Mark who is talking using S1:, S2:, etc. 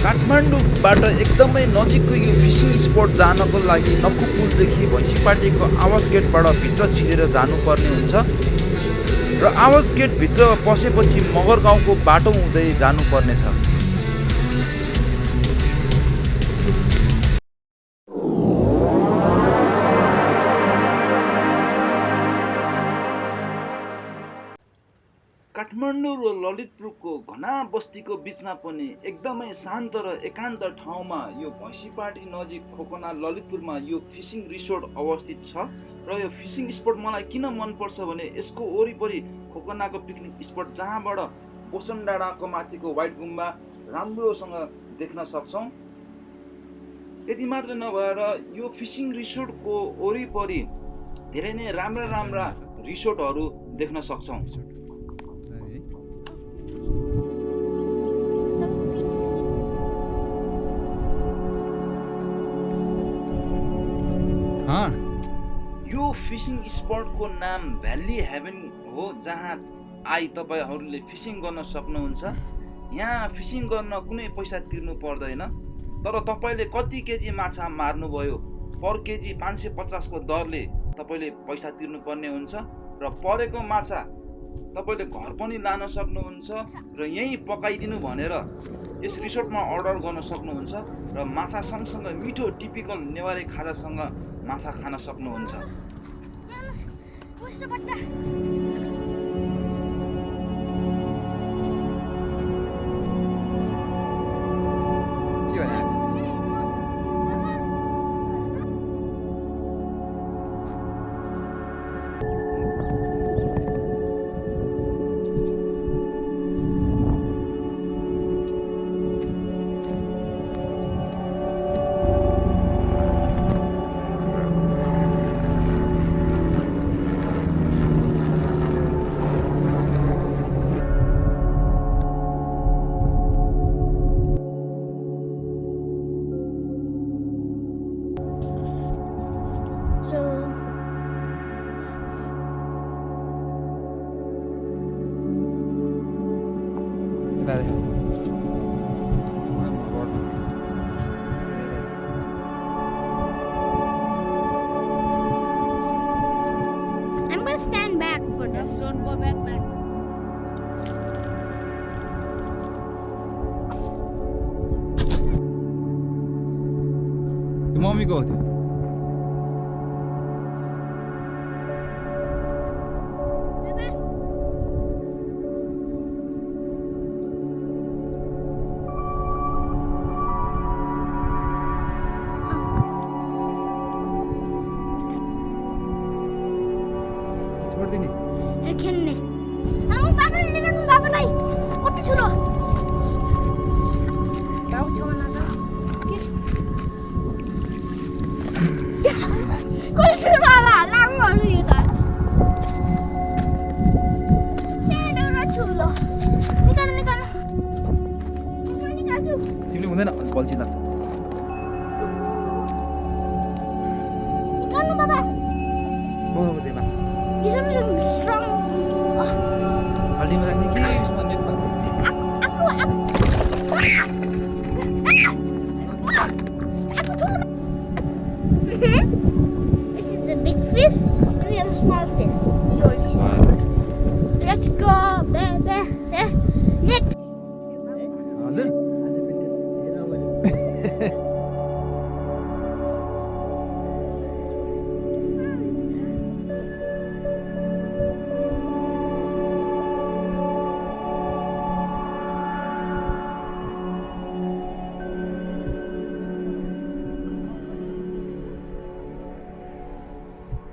S1: काठमाडौँबाट एकदमै नजिकको यो फिसिङ स्पोट जानको लागि नक्कु पुलदेखि भैँसीपाटीको आवास गेटबाट भित्र छिरेर जानुपर्ने हुन्छ र आवास गेटभित्र पसेपछि मगर गाउँको बाटो हुँदै जानुपर्नेछ।
S2: काठमाडौँ र ललितपुरको घना बस्तीको बिचमा पनि एकदमै शान्त र एकान्त ठाउँमा यो भैँसीपाटी नजिक खोकना ललितपुरमा यो फिसिङ रिसोर्ट अवस्थित छ। र यो फिसिङ स्पोट मलाई किन मनपर्छ भने यसको वरिपरि खोकनाको पिकनिक स्पोट जहाँबाट बोसन डाँडाको माथिको व्हाइट गुम्बा राम्रोसँग देख्न सक्छौँ। यति मात्र नभएर यो फिसिङ रिसोर्टको वरिपरि धेरै नै राम्रा रिसोर्टहरू देख्न सक्छौँ। यो फिसिङ स्पटको नाम भ्याली हेभन हो, जहाँ तपाईहरूले फिसिङ गर्न सक्नुहुन्छ। यहाँ फिसिङ गर्न कुनै पैसा तिर्नु पर्दैन, तर तपाईँले कति केजी माछा मार्नुभयो पर केजी 550 को दरले तपाईँले पैसा तिर्नुपर्ने हुन्छ। र परेको माछा तपाईँले घर पनि लान सक्नुहुन्छ र यहीँ पकाइदिनु भनेर यस रिसोर्टमा अर्डर गर्न सक्नुहुन्छ र माछा सँगसँगै मिठो टिपिकल नेवारी खाजासँग माछा खान सक्नुहुन्छ।
S3: I'm going to stand back for this.
S4: Don't go back.
S5: Mommy go there.
S3: खेल्ने बाबाले लिनु बाबालाई कति ठुलो गाउँ छेउमा नजा कति ठुलो होला लामोहरू यो त सानो र ठुलो निकाल्नु निकाल्छु
S5: तिमीले हुँदैन बल्छी लाग्छ
S3: निकाल्नु बाबा
S5: बोको देमा
S3: यो सब स्ट्रङ
S5: हल्दीमा राख्ने कि